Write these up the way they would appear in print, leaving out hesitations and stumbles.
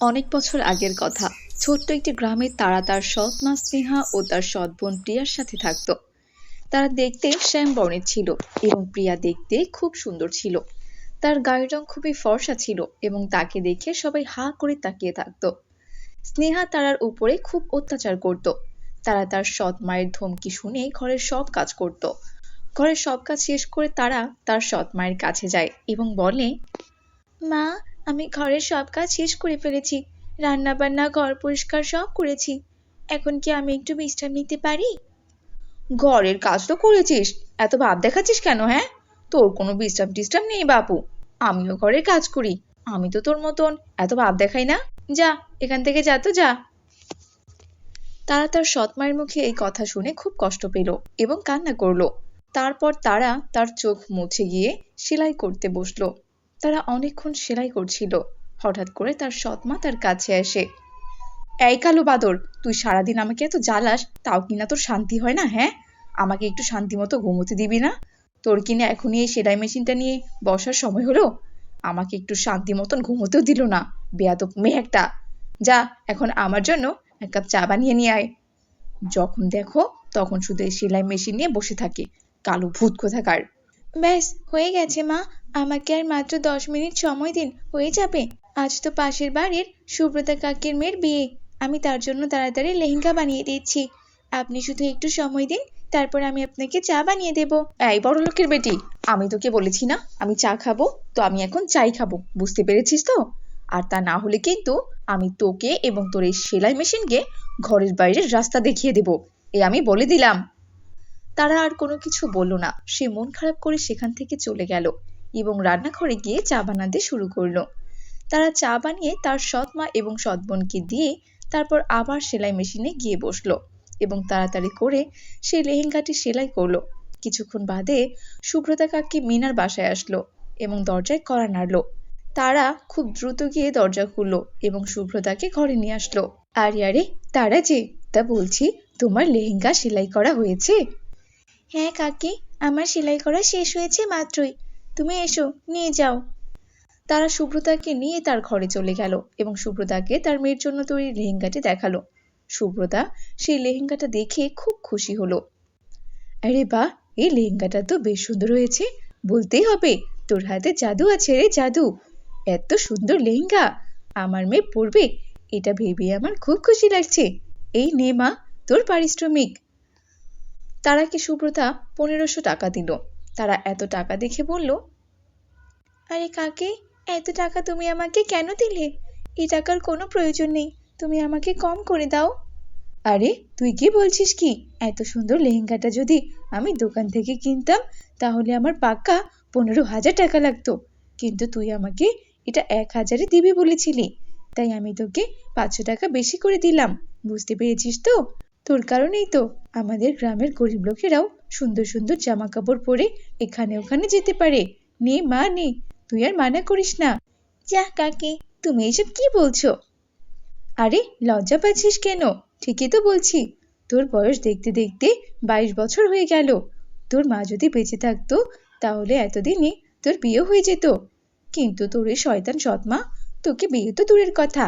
অনেক বছর আগের কথা। ছোট্ট একটি গ্রামে তারা তার সৎ মা স্নেহা ও তার সৎ বোন প্রিয়ার সাথে থাকতো। তারা দেখতে শ্যাম বর্ণের ছিল এবং প্রিয়া দেখতে খুব সুন্দর ছিল। তার গায়ের রং খুবই ফর্সা ছিল এবং তাকে দেখে সবাই হা করে তাকিয়ে থাকতো। স্নেহা তারার উপরে খুব অত্যাচার করত। তারা তার সৎ মায়ের ধমকি শুনে ঘরের সব কাজ করত। ঘরের সব কাজ শেষ করে তারা তার সৎ মায়ের কাছে যায় এবং বলে, মা, আমি ঘরের সব কাজ শেষ করে ফেলেছি। রান্না বান্না, ঘর পরিষ্কার সব করেছি। এখন কি আমি একটু বিশ্রাম নিতে পারি? ঘরের কাজ তো করেছিস, এত ভাব দেখাচ্ছিস কেন? হ্যাঁ, তোর কোনো বিশ্রাম টিশ্রাম নেই বাপু। আমিও ঘরের কাজ করি। আমি তো তোর মতন এত ভাব দেখাই না। যা, এখান থেকে যা তো যা। তারা তার সৎ মায়ের মুখে এই কথা শুনে খুব কষ্ট পেল এবং কান্না করলো। তারপর তারা তার চোখ মুছে গিয়ে সেলাই করতে বসলো। তারা অনেকক্ষণ সেলাই করছিল। হঠাৎ করে তার সৎ মা তার কাছে আসে। এই কালো বাদর, তুই সারাদিন আমাকে এত জ্বালাস, তাও কিনা তোর শান্তি হয় না? হ্যাঁ, আমাকে একটু শান্তি মতো ঘুমোতে দিবি না? তোর কিনা এখনই এই সেলাই মেশিনটা নিয়ে বসার সময় হলো? আমাকে একটু শান্তি মতন ঘুমোতেও দিল না। বেয়াদব মেয়ে একটা। যা, এখন আমার জন্য এক কাপ চা বানিয়ে নিয়ে আয়। যখন দেখো তখন শুধু এই সেলাই মেশিন নিয়ে বসে থাকে, কালো ভূত কোথাকার। ব্যাস হয়ে গেছে মা, আমাকে আর মাত্র 10 মিনিট সময় দিন, হয়ে যাবে। আজ তো পাশের বাড়ির সুব্রতা কাকির মেয়ের বিয়ে, আমি তার জন্য তাড়াতাড়ি লেহেঙ্গা বানিয়ে দিচ্ছি। আপনি শুধু একটু সময় দিন, তারপর আমি আপনাকে চা বানিয়ে দেব। এই বড় লোকের বেটি, আমি তোকে বলেছি না আমি চা খাবো? তো আমি এখন চাই খাবো, বুঝতে পেরেছিস তো? আর তা না হলে কিন্তু আমি তোকে এবং তোর এই সেলাই মেশিনকে ঘরের বাইরের রাস্তা দেখিয়ে দেব, এ আমি বলে দিলাম। তারা আর কোনো কিছু বলল না। সে মন খারাপ করে সেখান থেকে চলে গেল এবং রান্নাঘরে গিয়ে চা বানাতে শুরু করলো। তারা চা বানিয়ে তার সৎ মা এবং সৎ বোনকে দিয়ে তারপর আবার সেলাই মেশিনে গিয়ে বসলো এবং তাড়াতাড়ি করে সেই লেহেঙ্গাটি সেলাই করলো। কিছুক্ষণ বাদে সুব্রতা কাকি মিনার বাসায় আসলো এবং দরজায় কড়া নাড়লো। তারা খুব দ্রুত গিয়ে দরজা খুললো এবং শুভ্রতাকে ঘরে নিয়ে আসলো। আরে আরে, তারা যে, তা বলছি, তোমার লেহেঙ্গা সেলাই করা হয়েছে? হ্যাঁ কাকি, আমার সেলাই করা শেষ হয়েছে মাত্রই। তুমি এসো, নিয়ে যাও। তারা সুব্রতাকে নিয়ে তার ঘরে চলে গেল এবং সুব্রতাকে তার মেয়ের জন্য তৈরি লেহেঙ্গাটি দেখালো। সুব্রতা সেই লেহেঙ্গাটা দেখে খুব খুশি হলো। আরে বাহ, এই লেহেঙ্গাটা তো বেশ সুন্দর হয়েছে। বলতেই হবে তোর হাতে জাদু আছে রে, জাদু। এত সুন্দর লেহেঙ্গা আমার মেয়ে পরবে, এটা ভেবে আমার খুব খুশি লাগছে। এই নে মা, তোর পারিশ্রমিক। তারাকে সুব্রতা 1500 টাকা দিল। তারা এত টাকা দেখে বলল, আরে কাকি, এত টাকা তুমি আমাকে কেন দিলে? এই টাকার কোনো প্রয়োজন নেই, তুমি আমাকে কম করে দাও। আরে তুই কি বলছিস কি? এত সুন্দর লেহেঙ্গাটা যদি আমি দোকান থেকে কিনতাম তাহলে আমার পাক্কা 15,000 টাকা লাগতো। কিন্তু তুই আমাকে এটা 1000-এ দিবি বলেছিলি, তাই আমি তোকে 500 টাকা বেশি করে দিলাম। বুঝতে পেরেছিস তো? তোর কারণেই তো আমাদের গ্রামের গরিব লোকেরাও সুন্দর সুন্দর জামা কাপড় পরে এখানে ওখানে যেতে পারে। নে মা নে, তুই আর মানা করিস না। যা কাকি, তুমি এসব কি বলছো? আরে লজ্জা পাচ্ছিস কেন? ঠিকই তো বলছি। তোর বয়স দেখতে দেখতে 22 বছর হয়ে গেল। তোর মা যদি বেঁচে থাকতো তাহলে এতদিনে তোর বিয়ে হয়ে যেত। কিন্তু তোর এই শয়তান সৎমা তোকে বিয়ে তো দূরের কথা,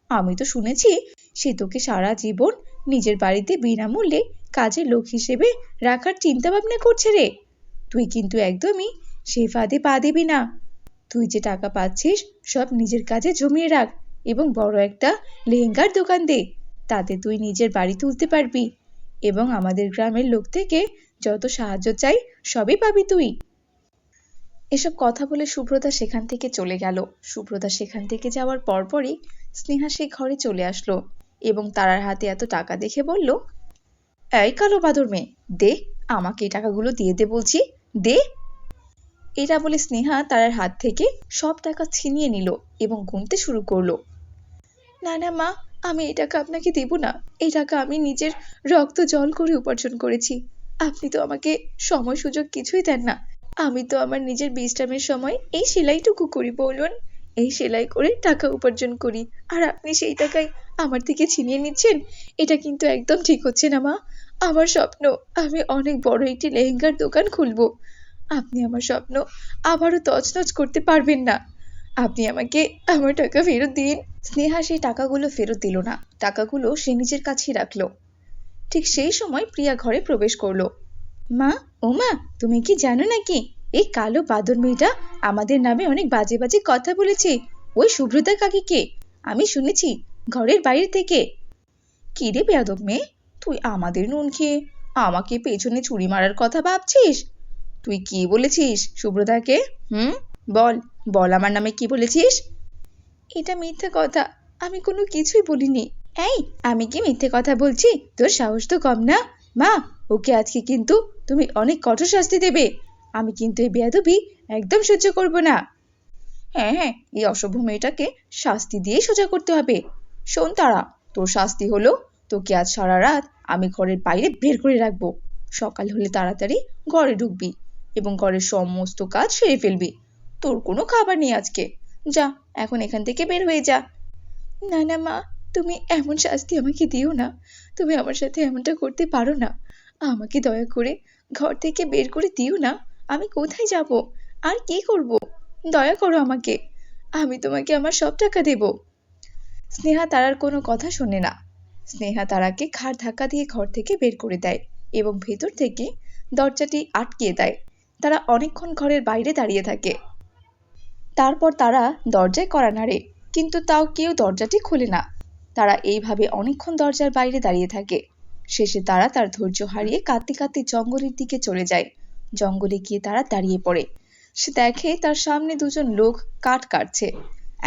আমি তো শুনেছি সে তোকে সারা জীবন নিজের বাড়িতে বিনামূল্যে কাজের লোক হিসেবে রাখার চিন্তা ভাবনা করছে রে। তুই কিন্তু একদমই সেই ফাঁদে পা দিবি না। তুই যে টাকা পাচ্ছিস সব নিজের কাজে জমিয়ে রাখ এবং বড় একটা লেহেঙ্গার দোকান দে। তাতে তুই নিজের বাড়ি তুলতে পারবি এবং আমাদের গ্রামের লোক থেকে যত সাহায্য চাই সবই পাবি তুই। এসব কথা বলে সুব্রতা সেখান থেকে চলে গেল। সুব্রতা সেখান থেকে যাওয়ার পরপরই স্নেহা সেই ঘরে চলে আসলো এবং তারার হাতে এত টাকা দেখে বলল, এই কালো বাদর মেয়ে, দে, আমাকে এই টাকাগুলো দিয়ে দে বলছি, দে। এটা বলে স্নেহা তারার হাত থেকে সব টাকা ছিনিয়ে নিল এবং গুনতে শুরু করলো। না না মা, আমি এই টাকা আপনাকে দেব না। এই টাকা আমি নিজের রক্ত জল করে উপার্জন করেছি। আপনি তো আমাকে সময় সুযোগ কিছুই দেন না। আমি তো আমার নিজের বিশ্রামের সময় এই সেলাইটুকু করি বলুন। এই সেলাই করে টাকা উপার্জন করি, আর আপনি সেই টাকাই আমার থেকে ছিনিয়ে নিচ্ছেন। এটা কিন্তু একদম ঠিক হচ্ছে না মা। আমার স্বপ্ন, আমি অনেক বড় একটি লেহেঙ্গার দোকান খুলবো। আপনি আমার স্বপ্ন আবারও তছনছ করতে পারবেন না। আপনি আমাকে আমার টাকা ফেরত দিন। স্নেহা সেই টাকাগুলো ফেরত দিল না, টাকাগুলো সে নিজের কাছেই রাখলো। ঠিক সেই সময় প্রিয়া ঘরে প্রবেশ করলো। মা, ও মা, তুমি কি জানো নাকি এই কালো বাদর মেয়েটা আমাদের নামে অনেক বাজে বাজে কথা বলেছে। ওই শুভ্রতা কাকিকে আমি শুনেছি ঘরের বাইরে থেকে। কি রে বেয়াদব মেয়ে, তুই আমাদের নুন খেয়ে আমাকে পেছনে ছুরি মারার কথা ভাবছিস? তুই কি বলেছিস সুব্রতাকে? বল, বল আমার নামে কি বলেছিস? এটা মিথ্যে কথা, আমি কোনো কিছুই বলিনি। এই, আমি কি মিথ্যে কথা বলছি? তোর সাহস তো কম না। মা, ওকে আজকে কিন্তু তুমি অনেক কঠোর শাস্তি দেবে। আমি কিন্তু এই বেয়াদবি একদম সহ্য করব না। হ্যাঁ হ্যাঁ, এই অসভ্য মেয়েটাকে শাস্তি দিয়েই সোজা করতে হবে। শোন তারা, তোর শাস্তি হলো তোকে আজ সারা রাত আমি ঘরের বাইরে বের করে রাখবো। সকাল হলে তাড়াতাড়ি ঘরে ঢুকবি এবং ঘরের সমস্ত কাজ সেরে ফেলবি। তোর কোনো খাবার নেই আজকে। যা, এখন এখান থেকে বের হয়ে যা। না না মা, তুমি এমন শাস্তি আমাকে দিও না। তুমি আমার সাথে এমনটা করতে পারো না। আমাকে দয়া করে ঘর থেকে বের করে দিও না। আমি কোথায় যাব আর কি করব? দয়া করো আমাকে। আমি তোমাকে আমার সব টাকা দেব। স্নেহা তারার কোনো কথা শোনে না। স্নেহা তারাকে ঘাড় ধাক্কা দিয়ে ঘর থেকে বের করে দেয় এবং ভেতর থেকে দরজাটি আটকিয়ে দেয়। তারা অনেকক্ষণ ঘরের বাইরে দাঁড়িয়ে থাকে। তারপর তারা দরজায় কড়া নাড়ে, কিন্তু তাও কেউ দরজাটি খোলে না। তারা এইভাবে অনেকক্ষণ দরজার বাইরে দাঁড়িয়ে থাকে। শেষে তারা তার ধৈর্য হারিয়ে কাঁদতে কাঁদতে জঙ্গলের দিকে চলে যায়। জঙ্গলে গিয়ে তারা দাঁড়িয়ে পড়ে। সে দেখে তার সামনে দুজন লোক কাঠ কাটছে।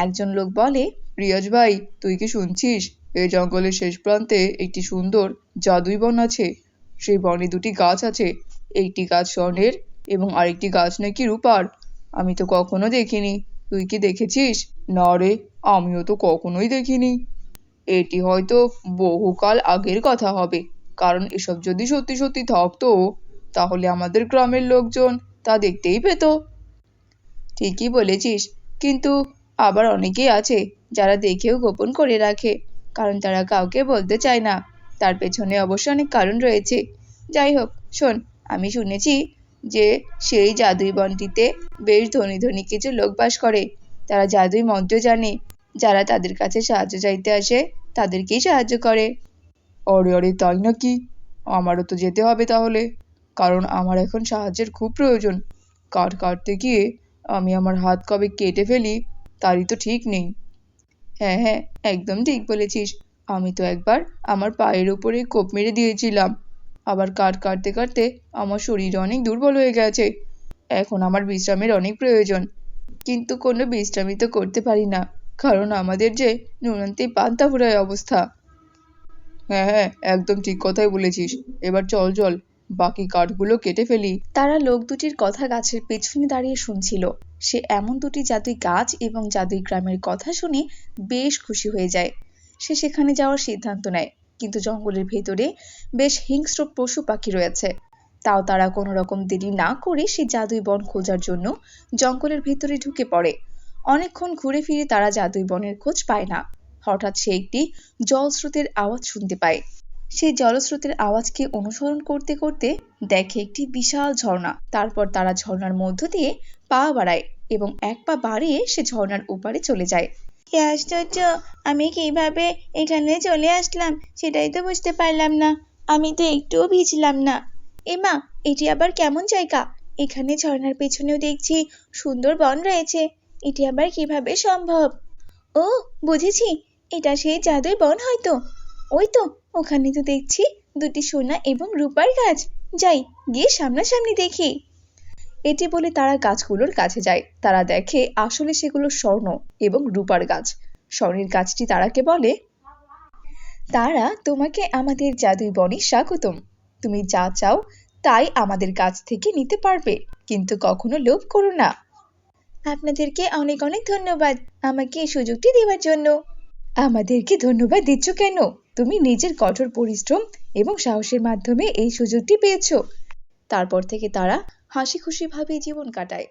একজন লোক বলে, রিয়াজ ভাই, তুই কি শুনছিস? এই জঙ্গলের শেষ প্রান্তে একটি সুন্দর জাদুই বন আছে। সেই বনে দুটি গাছ আছে, একটি গাছ স্বর্ণের এবং আরেকটি গাছ নাকি রূপার। আমি তো কখনো দেখিনি, তুই কি দেখেছিস? না রে, আমিও তো কখনোই দেখিনি। এটি হয়তো বহুকাল আগের কথা হবে, কারণ এসব যদি সত্যি সত্যি থাকতো তাহলে আমাদের গ্রামের লোকজন তা দেখতেই পেত। ঠিকই বলেছিস, কিন্তু আবার অনেকেই আছে যারা দেখেও গোপন করে রাখে, কারণ তারা কাউকে বলতে চায় না। তার পেছনে অবশ্য অনেক কারণ রয়েছে। যাই হোক, শোন, আমি শুনেছি যে সেই জাদুই বনটিতে বেশ ধনী ধনী কিছু লোক বাস করে। তারা জাদুই মন্ত্র জানে। যারা তাদের কাছে সাহায্য চাইতে আসে তাদেরকেই সাহায্য করে। আরে আরে, তাই নাকি? আমারও তো যেতে হবে তাহলে, কারণ আমার এখন সাহায্যের খুব প্রয়োজন। কাঠ কাটতে গিয়ে আমি আমার হাত কবে কেটে ফেলি তারই তো ঠিক নেই। হ্যাঁ হ্যাঁ, একদম ঠিক বলেছিস। আমি তো একবার আমার পায়ের উপরে কোপ মেরে দিয়েছিলাম। আবার কাঠ কাটতে কাটতে আমার শরীর অনেক দুর্বল হয়ে গেছে। এখন আমার বিশ্রামের অনেক প্রয়োজন, কিন্তু কোনো বিশ্রামই তো করতে পারি না, কারণ আমাদের যে নুনান্তে পান্তা ফুরায় অবস্থা। হ্যাঁ হ্যাঁ, একদম ঠিক কথাই বলেছিস। এবার চল চল, বাকি কাঠগুলো কেটে ফেলি। তারা লোক দুটির কথা গাছের পেছনে দাঁড়িয়ে শুনছিল। সে এমন দুটি জাদুই গাছ এবং জাদুই গ্রামের কথা শুনে বেশ খুশি হয়ে যায়। সে সেখানে যাওয়ার সিদ্ধান্ত নেয়, কিন্তু জঙ্গলের ভেতরে বেশ হিংস্র পশু পাখি রয়েছে। তাও তারা কোনো রকম দেরি না করে সেই জাদুই বন খোঁজার জন্য জঙ্গলের ভেতরে ঢুকে পড়ে। অনেকক্ষণ ঘুরে ফিরে তারা জাদুই বনের খোঁজ পায় না। হঠাৎ সে একটি জলস্রোতের আওয়াজ শুনতে পায়। সেই জলস্রোতের আওয়াজকে অনুসরণ করতে করতে দেখে একটি বিশাল ঝর্ণা। তারপর তারা ঝর্ণার মধ্য দিয়ে পা বাড়ায় এবং এক পা বাড়িয়ে সে ঝর্ণার ওপারে চলে যায়। কি আশ্চর্য, আমি কিভাবে এখানে চলে আসলাম সেটাই তো বুঝতে পারলাম না। আমি তো একটুও ভিজলাম না। এমা, এটি আবার কেমন জায়গা? এখানে ঝর্ণার পেছনেও দেখছি সুন্দর বন রয়েছে। এটি আবার কিভাবে সম্ভব? ও, বুঝেছি, এটা সেই জাদুই বন হয়তো। ওই তো, ওখানে তো দেখছি দুটি সোনা এবং রূপার গাছ। যাই, গিয়ে সামনাসামনি দেখি। এটি বলে তারা গাছগুলোর কাছে যায়। তারা দেখে আসলে সেগুলো স্বর্ণ এবং রূপার গাছ। স্বর্ণের গাছটি তারাকে বলে, তারা তোমাকে আমাদের জাদুই বনে স্বাগতম। তুমি যা চাও তাই আমাদের কাছ থেকে নিতে পারবে, কিন্তু কখনো লোভ করো না। আপনাদেরকে অনেক অনেক ধন্যবাদ আমাকে এই সুযোগটি দেওয়ার জন্য। আমাদেরকে ধন্যবাদ দিচ্ছ কেন? তুমি নিজের কঠোর পরিশ্রম এবং সাহসের মাধ্যমে এই সুযোগটি পেয়েছো। তারপর থেকে তারা হাসি খুশি ভাবে জীবন কাটায়।